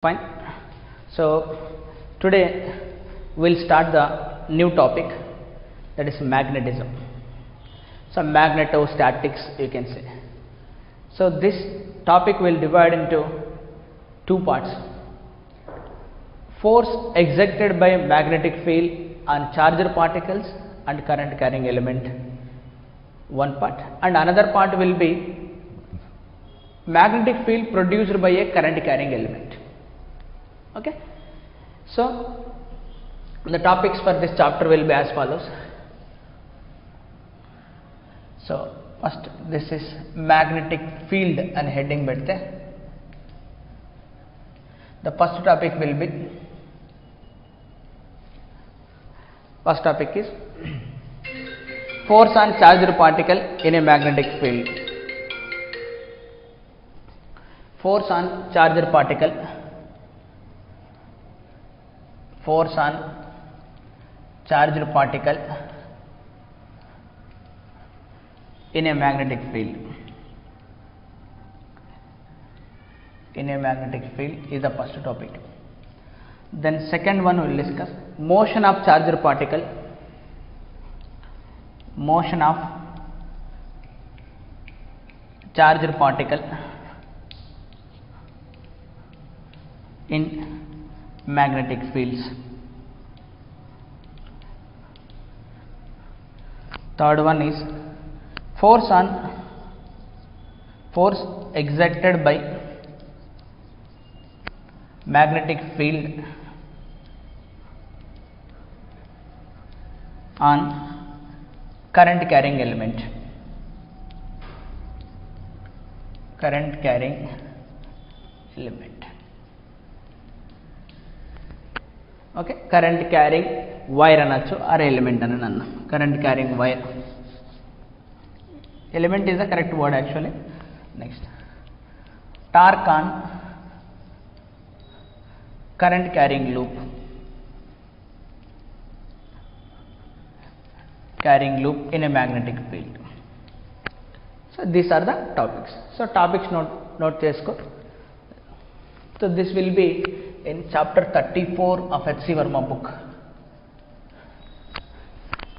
Fine. So today we'll start the new topic, that is magnetism. So magnetostatics you can say. So this topic will divide into two parts: force exerted by magnetic field on charged particles and current carrying element, one part, and another part will be magnetic field produced by a current carrying element. Okay, so the topics for this chapter will be as follows. So first, this is magnetic field and heading bedte. The first topic is force on charged particle in a magnetic field. Force on charged particle. Force on charged particle in a magnetic field. In a magnetic field is the first topic. Then second one we will discuss motion of charged particle. Motion of charged particle in magnetic fields. Third one is force exerted by magnetic field on current carrying element. Current carrying element. Okay, current carrying wire anachu or element ananna. Current carrying wire. Element is the correct word actually. Next, torque on current carrying loop. Carrying loop in a magnetic field. So these are the topics. So topics note chesko. So this will be in chapter 34 of H.C. Verma book.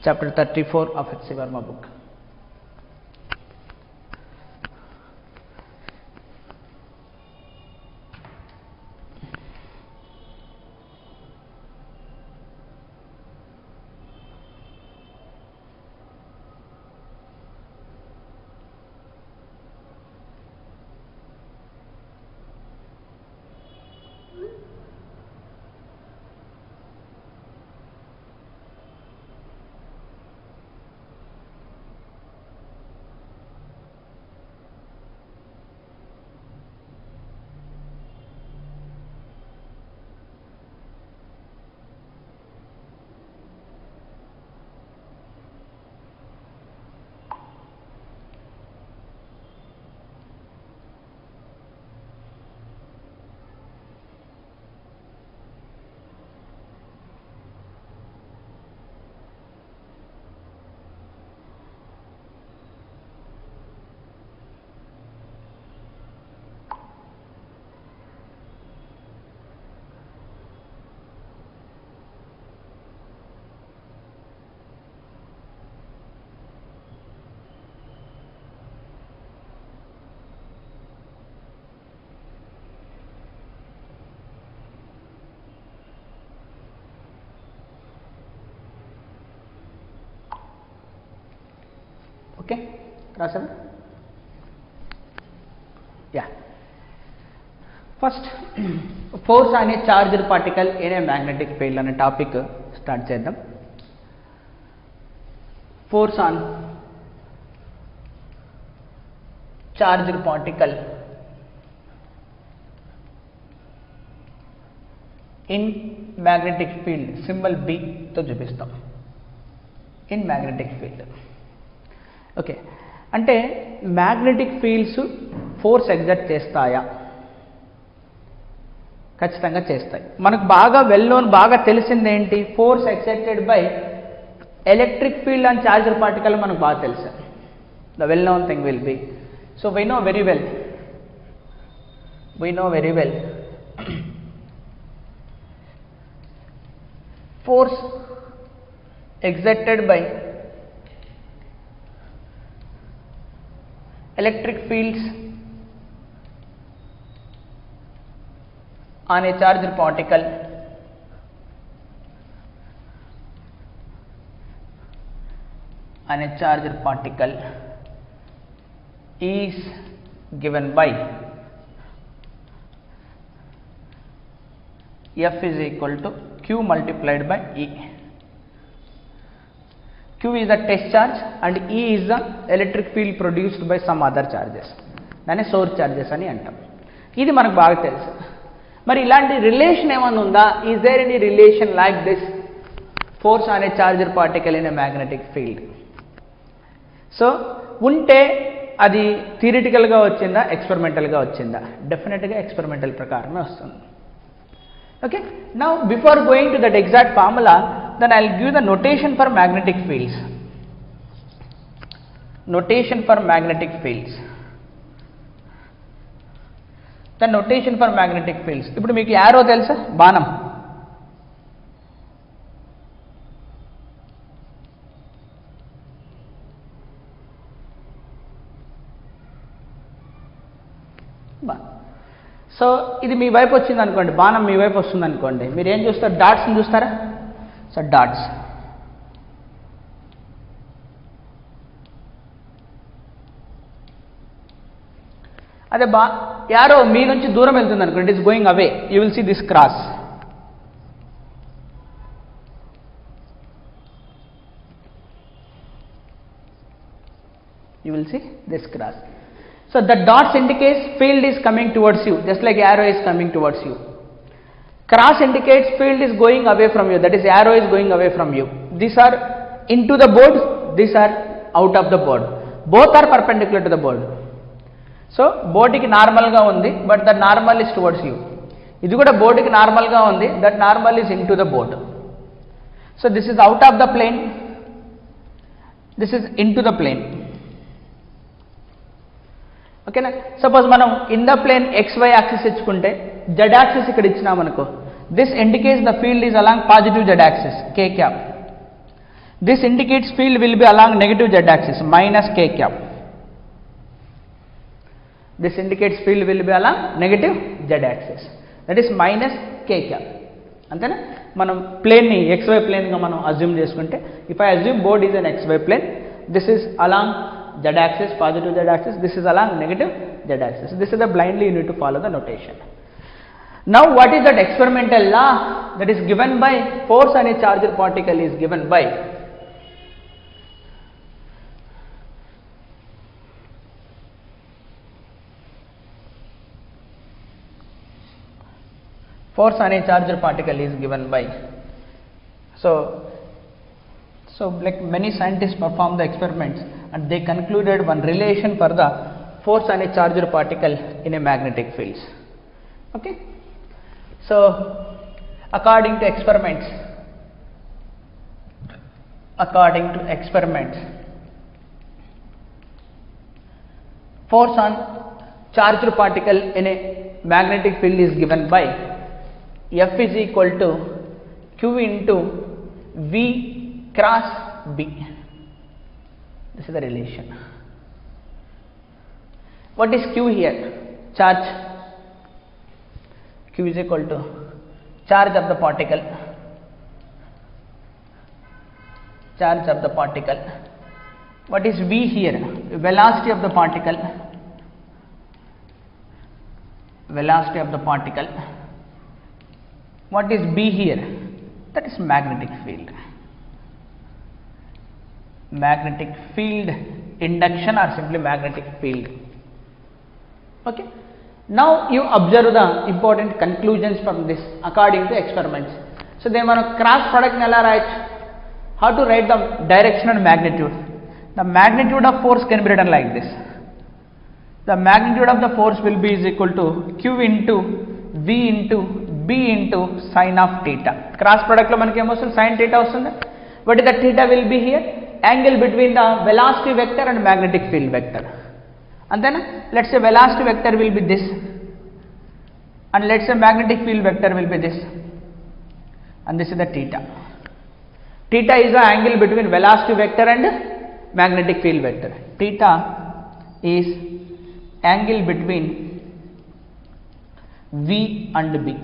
Chapter 34 of H.C. Verma book. Okay, Rasav? Yeah. First, force on a charged particle in a magnetic field ane topic start cheddam. Force on charged particle in magnetic field, symbol B to చూపిస్తాం. In magnetic field. Okay, అంటే magnetic fields force exert చేస్తాయా? ఖచ్చితంగా చేస్తాయి. మనకు బాగా well known, బాగా తెలిసింది ఏంటి? Force exerted by electric field and charger particle మనకు బాగా తెలుసు. The well known thing will be, so we know very well force exerted by electric fields on a charged particle is given by F is equal to Q multiplied by E. Q is the test charge and E is the electric field produced by some other charges. దాన్ని source charges అని అంటాం. ఇది మనకు బాగా తెలుసు. మరి ఇలాంటి relation ఏమైనా ఉందా? Is there any relation like this force on a charger particle in a magnetic field? So ఉంటే అది థియరిటికల్గా వచ్చిందా, ఎక్స్పెరిమెంటల్గా వచ్చిందా? డెఫినెట్గా ఎక్స్పెరిమెంటల్ ప్రకారమే వస్తుంది. Okay, now before going to that exact formula, then I will give the notation for magnetic fields. Notation for magnetic fields. The notation for magnetic fields. ఇప్పుడు మీకు arrow తెలుసా? బాణం. సో ఇది మీ వైపు వచ్చింది అనుకోండి, బాణం మీ వైపు వస్తుంది అనుకోండి, మీరు ఏం చూస్తారు? డాట్స్ని చూస్తారా? So dots. అదే యారో మీ నుంచి దూరం వెళ్తుంది అనుకోండి, it is going away, you will see this cross. You will see this cross. So the dots indicates field is coming towards you, just like arrow is coming towards you. Cross indicates field is going away from you, that is arrow is going away from you. These are into the board, these are out of the board. Both are perpendicular to the board. So board ki normal ga undi, but the normal is towards you. Idi kuda board ki normal ga undi, that normal is into the board. So this is out of the plane, this is into the plane. ఓకేనా? Suppose మనం in the plane XY axis ఇచ్చుకుంటే Z axis ఇక్కడ ఇచ్చినాం అనుకో, this indicates the field is along positive Z axis K cap. This indicates field will be along negative Z axis minus K cap. This indicates field will be along negative Z axis, that is minus K cap. అంతేనా? మనం ప్లేన్ని XY ప్లేన్గా మనం assume చేసుకుంటే, if I assume board is on XY plane, this is along Z axis, positive Z axis, this is along negative Z axis. This is the blindly you need to follow the notation. Now what is that experimental law that is given by force on a charged particle is given by force on a charged particle is given by. So like many scientists performed the experiments and they concluded one relation for the force on a charged particle in a magnetic field. Okay, so according to experiments, force on charged particle in a magnetic field is given by F is equal to Q into V cross B. This is the relation. What is Q here? Charge. Q is equal to charge of the particle. Charge of the particle. What is V here? Velocity of the particle. Velocity of the particle. What is B here? That is magnetic field. Magnetic field induction or simply magnetic field. Okay, now you observe the important conclusions from this according to experiments. So they are cross product nella right. How to write the direction and magnitude? The magnitude of force can be written like this. The magnitude of the force will be is equal to Q into V into B into sin of theta. Cross product lo manaki em vastundi, sin theta vastundi. What is the theta will be here? Angle between the velocity vector and magnetic field vector. And then let's say velocity vector will be this, and let's say magnetic field vector will be this, and this is the theta. theta is the angle between velocity vector and magnetic field vector. Theta is angle between V and B.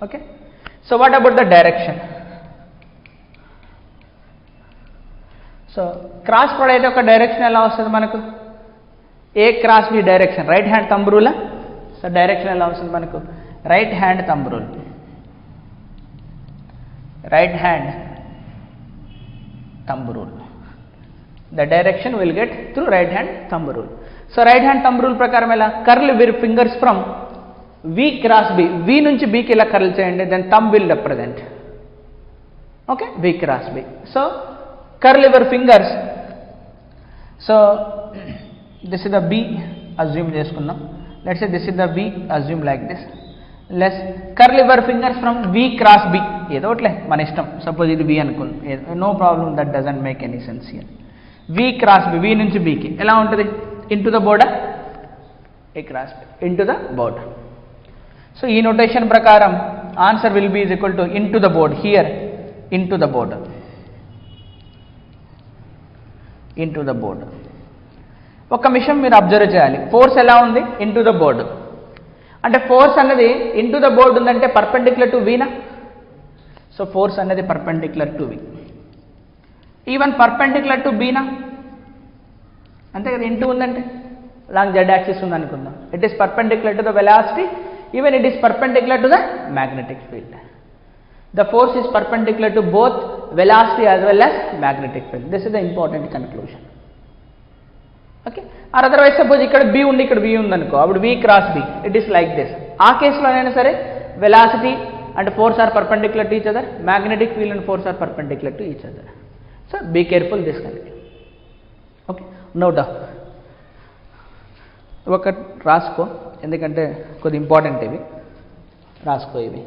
Okay. So what about the direction? So cross product యొక్క direction ఎలా వస్తుంది మనకు? A cross B direction right hand thumb rule. So direction ఎలా వస్తుంది మనకు? Right hand thumb rule. Right hand thumb rule. The direction will get through right hand thumb rule. So right hand thumb rule ప్రకారం ఎలా? Curl your fingers from V cross B. V నుంచి B కి ఇలా curl చేయండి. Then thumb will represent. Okay, V cross B. So curl your fingers. So this is the B. Assume చేసుకుందాం. Let's say this is the V. Assume like this. Let's curl your fingers from V cross B. ఏదో ఒకట్లే మన ఇష్టం. Suppose ఇది V అనుకోండి. No problem, that doesn't make any sense here. V cross B, V నుంచి B కి ఎలా ఉంటుంది? Into the border, A cross B into the border. So ఈ నోటేషన్ ప్రకారం answer will be is equal to into the board. Here into the border, into the border. ఒక విషయం మీరు observe చేయాలి. ఫోర్స్ ఎలా ఉంది? Into the board. అంటే force అన్నది ఇంటూ ద బోర్డ్ ఉందంటే perpendicular to vena. So force అన్నది perpendicular to v. Even perpendicular to బీనా అంతే కదా. ఇంటూ ఉందంటే లాంగ్ జెడ్ యాక్సిస్ ఉంది అనుకుందాం. It is perpendicular to the velocity, even it is perpendicular to the magnetic field. The force is perpendicular to both velocity as well as magnetic field. This is the important conclusion. Okay. Or otherwise suppose ఇక్కడ b ఉండి ఇక్కడ b ఉందనుకో, అప్పుడు v cross b, it is like this. ఆ కేసులోనైనా సరే velocity and force are perpendicular to each other, magnetic field and force are perpendicular to each other. So be careful this కండి. Okay, note ఒక రాసుకో, ఎందుకంటే కొద్ది important ఇవి రాసుకో ఇవి.